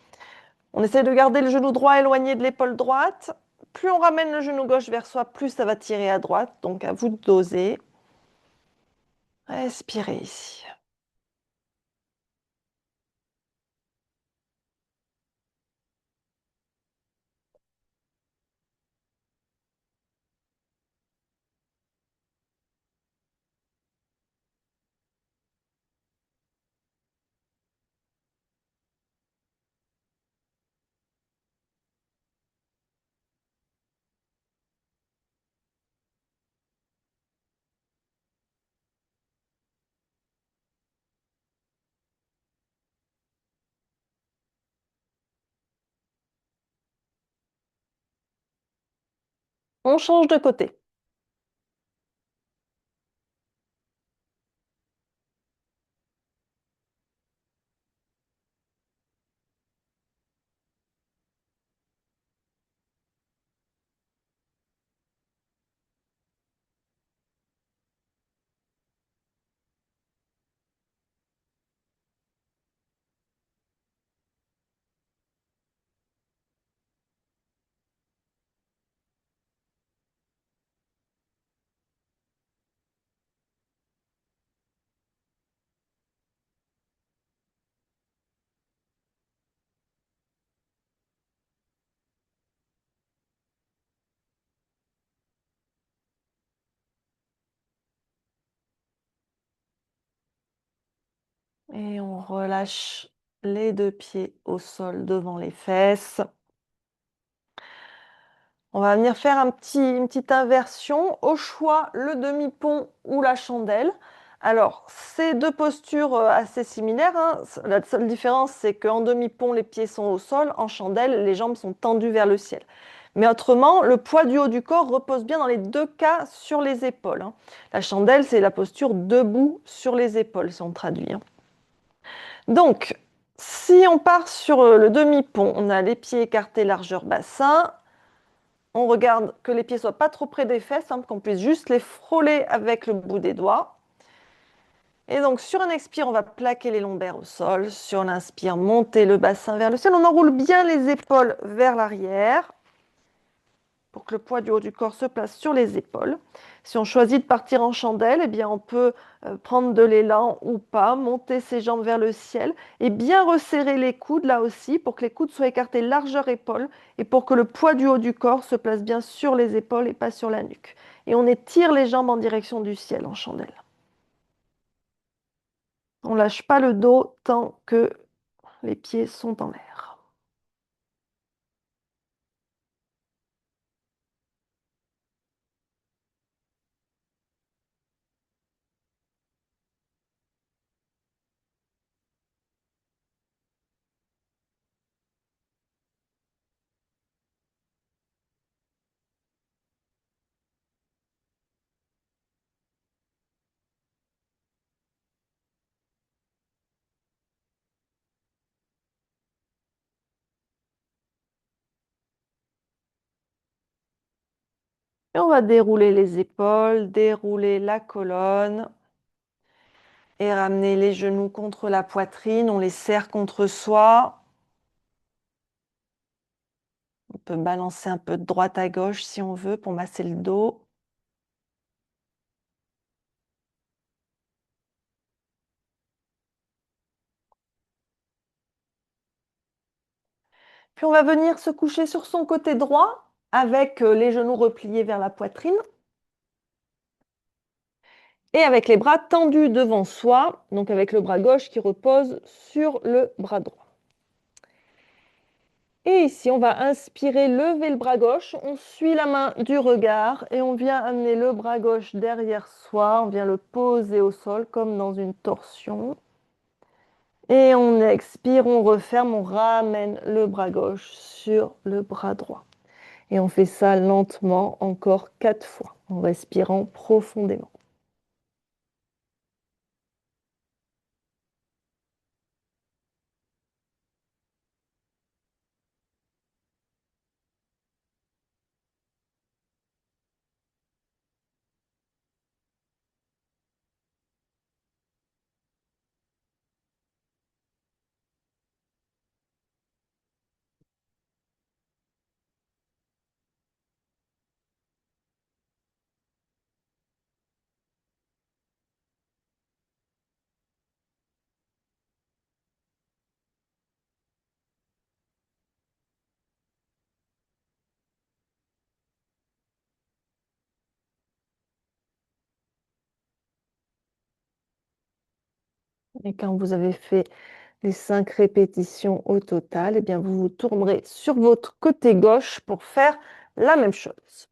On essaie de garder le genou droit éloigné de l'épaule droite. Plus on ramène le genou gauche vers soi, plus ça va tirer à droite. Donc à vous de doser. Respirez ici. On change de côté. Et on relâche les deux pieds au sol devant les fesses. On va venir faire une petite inversion. Au choix, le demi-pont ou la chandelle. Alors, c'est deux postures assez similaires, hein. La seule différence, c'est qu'en demi-pont, les pieds sont au sol. En chandelle, les jambes sont tendues vers le ciel. Mais autrement, le poids du haut du corps repose bien dans les deux cas sur les épaules, hein. La chandelle, c'est la posture debout sur les épaules, si on traduit, hein. Donc, si on part sur le demi-pont, on a les pieds écartés largeur bassin. On regarde que les pieds soient pas trop près des fesses, hein, qu'on puisse juste les frôler avec le bout des doigts. Et donc sur un expire, on va plaquer les lombaires au sol. Sur l'inspire, monter le bassin vers le ciel. On enroule bien les épaules vers l'arrière pour que le poids du haut du corps se place sur les épaules. Si on choisit de partir en chandelle, eh bien on peut prendre de l'élan ou pas, monter ses jambes vers le ciel et bien resserrer les coudes là aussi pour que les coudes soient écartés largeur épaule et pour que le poids du haut du corps se place bien sur les épaules et pas sur la nuque. Et on étire les jambes en direction du ciel en chandelle. On lâche pas le dos tant que les pieds sont en l'air. Et on va dérouler les épaules, dérouler la colonne et ramener les genoux contre la poitrine. On les serre contre soi. On peut balancer un peu de droite à gauche si on veut pour masser le dos. Puis on va venir se coucher sur son côté droit avec les genoux repliés vers la poitrine et avec les bras tendus devant soi, donc avec le bras gauche qui repose sur le bras droit. Et ici, on va inspirer, lever le bras gauche, on suit la main du regard et on vient amener le bras gauche derrière soi, on vient le poser au sol comme dans une torsion. Et on expire, on referme, on ramène le bras gauche sur le bras droit. Et on fait ça lentement, encore 4 fois, en respirant profondément. Et quand vous avez fait les 5 répétitions au total, eh bien vous vous tournerez sur votre côté gauche pour faire la même chose.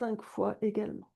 5 fois également.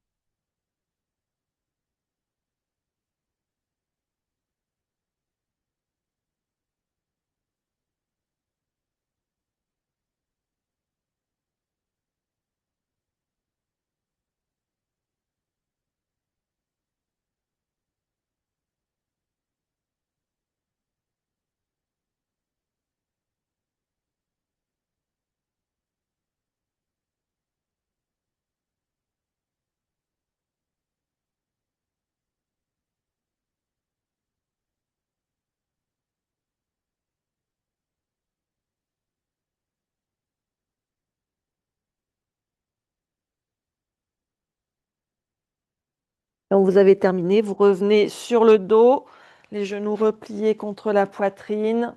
Quand vous avez terminé, vous revenez sur le dos, les genoux repliés contre la poitrine.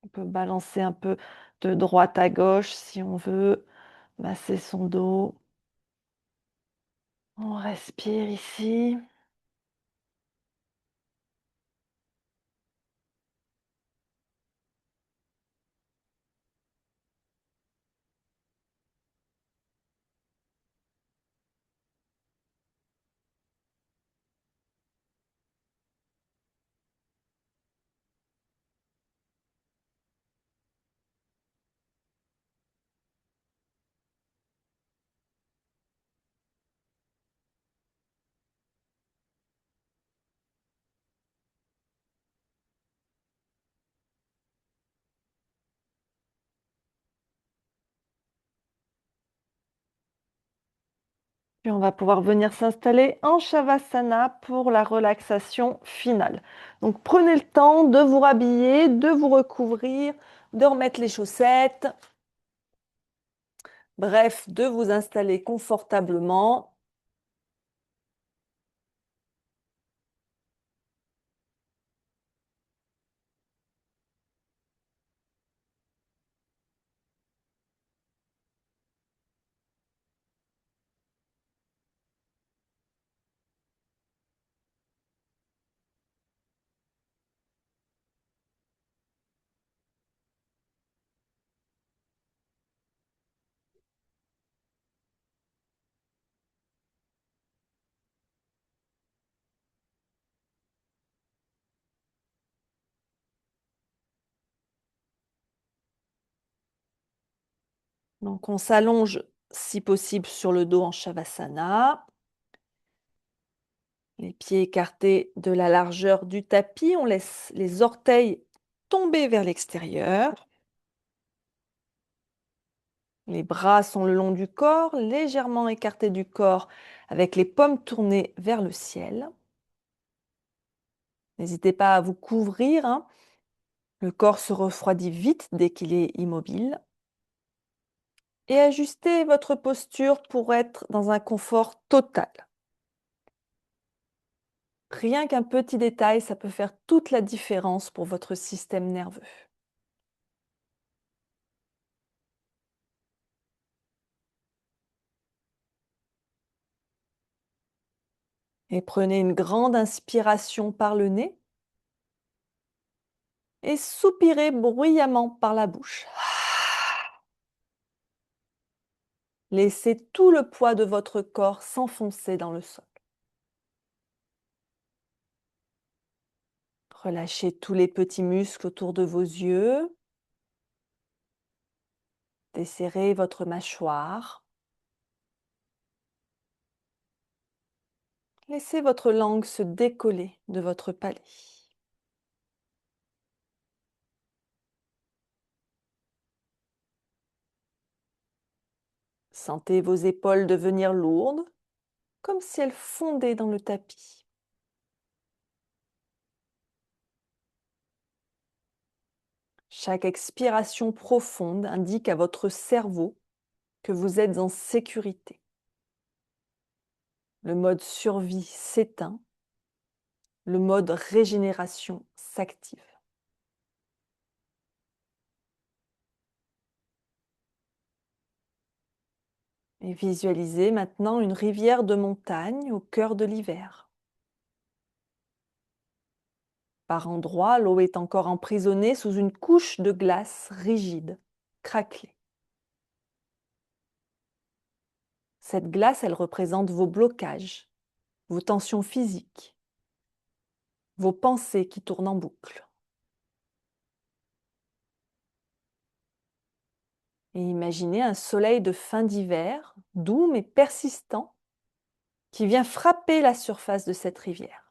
On peut balancer un peu de droite à gauche si on veut, masser son dos. On respire ici. Puis on va pouvoir venir s'installer en Shavasana pour la relaxation finale. Donc prenez le temps de vous rhabiller, de vous recouvrir, de remettre les chaussettes. Bref, de vous installer confortablement. Donc on s'allonge si possible sur le dos en Shavasana. Les pieds écartés de la largeur du tapis. On laisse les orteils tomber vers l'extérieur. Les bras sont le long du corps, légèrement écartés du corps, avec les paumes tournées vers le ciel. N'hésitez pas à vous couvrir, hein. Le corps se refroidit vite dès qu'il est immobile. Et ajustez votre posture pour être dans un confort total. Rien qu'un petit détail, ça peut faire toute la différence pour votre système nerveux. Et prenez une grande inspiration par le nez et soupirez bruyamment par la bouche. Laissez tout le poids de votre corps s'enfoncer dans le sol. Relâchez tous les petits muscles autour de vos yeux. Desserrez votre mâchoire. Laissez votre langue se décoller de votre palais. Sentez vos épaules devenir lourdes, comme si elles fondaient dans le tapis. Chaque expiration profonde indique à votre cerveau que vous êtes en sécurité. Le mode survie s'éteint, le mode régénération s'active. Et visualisez maintenant une rivière de montagne au cœur de l'hiver. Par endroits, l'eau est encore emprisonnée sous une couche de glace rigide, craquelée. Cette glace, elle représente vos blocages, vos tensions physiques, vos pensées qui tournent en boucle. Et imaginez un soleil de fin d'hiver, doux mais persistant, qui vient frapper la surface de cette rivière.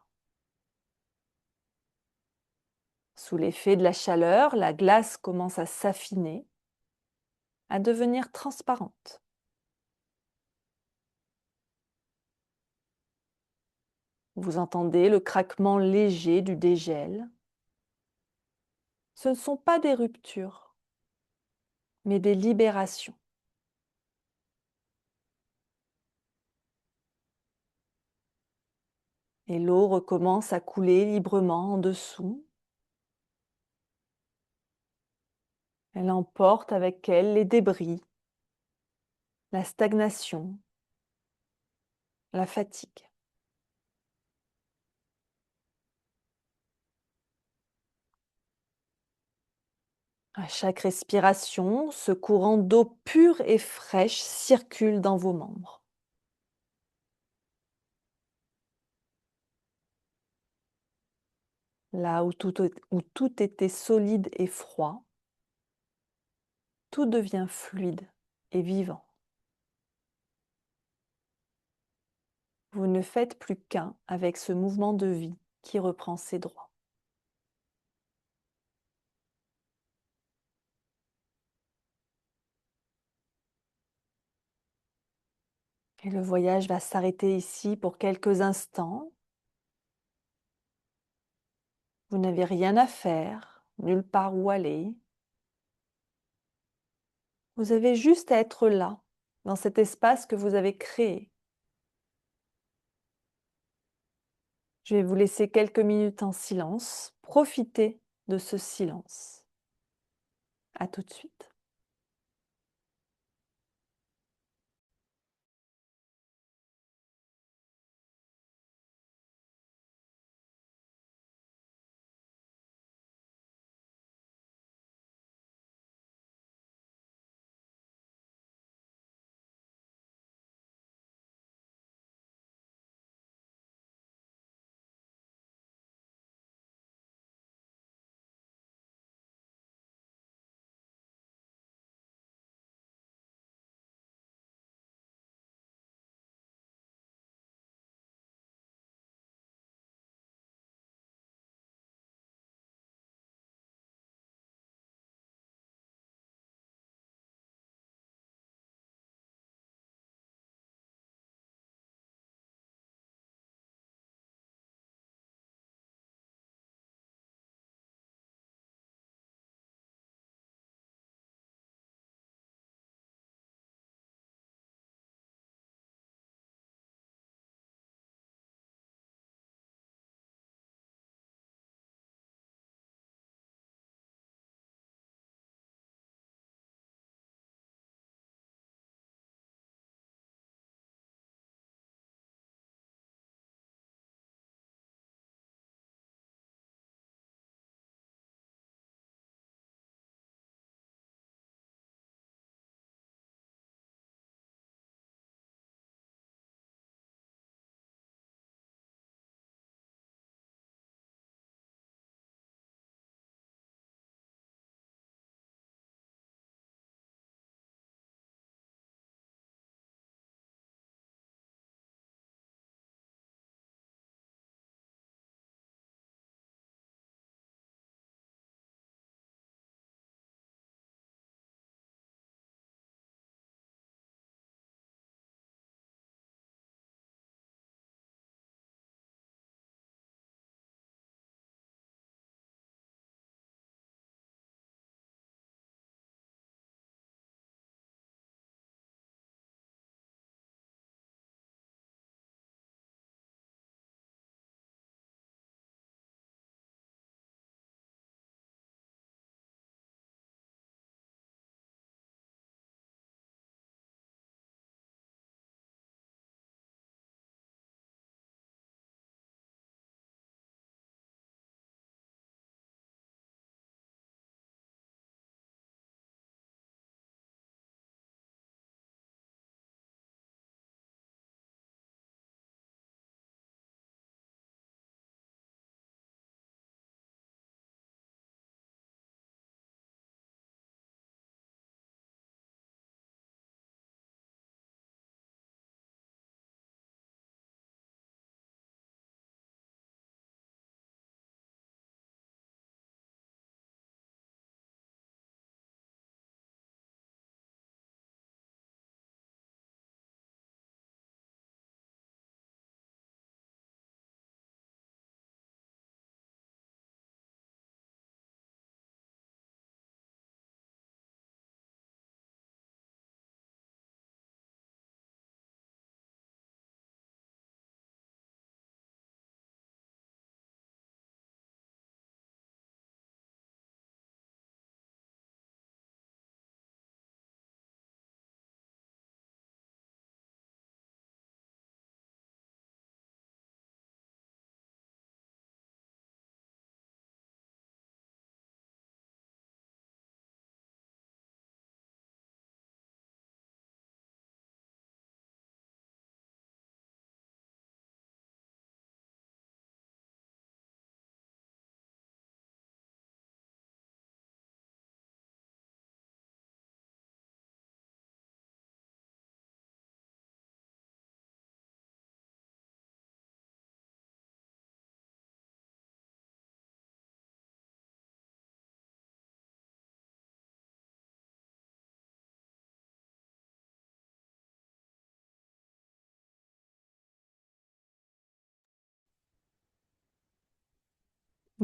Sous l'effet de la chaleur, la glace commence à s'affiner, à devenir transparente. Vous entendez le craquement léger du dégel. Ce ne sont pas des ruptures, mais des libérations. Et l'eau recommence à couler librement en dessous. Elle emporte avec elle les débris, la stagnation, la fatigue. À chaque respiration, ce courant d'eau pure et fraîche circule dans vos membres. Là où tout était solide et froid, tout devient fluide et vivant. Vous ne faites plus qu'un avec ce mouvement de vie qui reprend ses droits. Et le voyage va s'arrêter ici pour quelques instants. Vous n'avez rien à faire, nulle part où aller. Vous avez juste à être là, dans cet espace que vous avez créé. Je vais vous laisser quelques minutes en silence. Profitez de ce silence. À tout de suite.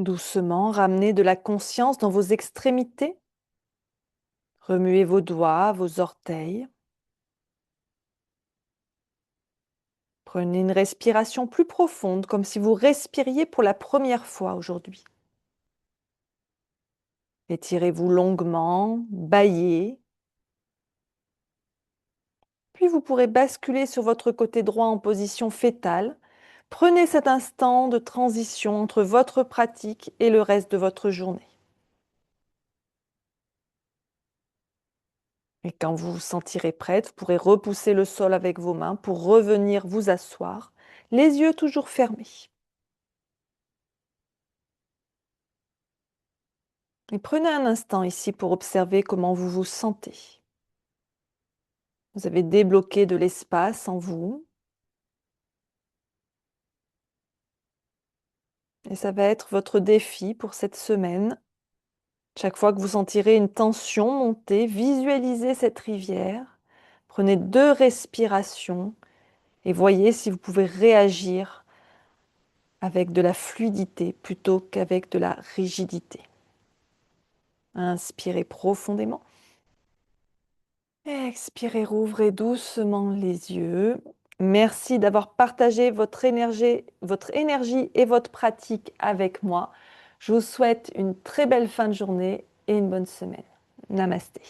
Doucement, ramenez de la conscience dans vos extrémités. Remuez vos doigts, vos orteils. Prenez une respiration plus profonde, comme si vous respiriez pour la première fois aujourd'hui. Étirez-vous longuement, bâillez. Puis vous pourrez basculer sur votre côté droit en position fétale. Prenez cet instant de transition entre votre pratique et le reste de votre journée. Et quand vous vous sentirez prête, vous pourrez repousser le sol avec vos mains pour revenir vous asseoir, les yeux toujours fermés. Et prenez un instant ici pour observer comment vous vous sentez. Vous avez débloqué de l'espace en vous. Et ça va être votre défi pour cette semaine. Chaque fois que vous sentirez une tension monter, visualisez cette rivière. Prenez 2 respirations et voyez si vous pouvez réagir avec de la fluidité plutôt qu'avec de la rigidité. Inspirez profondément. Expirez, rouvrez doucement les yeux. Merci d'avoir partagé votre énergie et votre pratique avec moi. Je vous souhaite une très belle fin de journée et une bonne semaine. Namasté.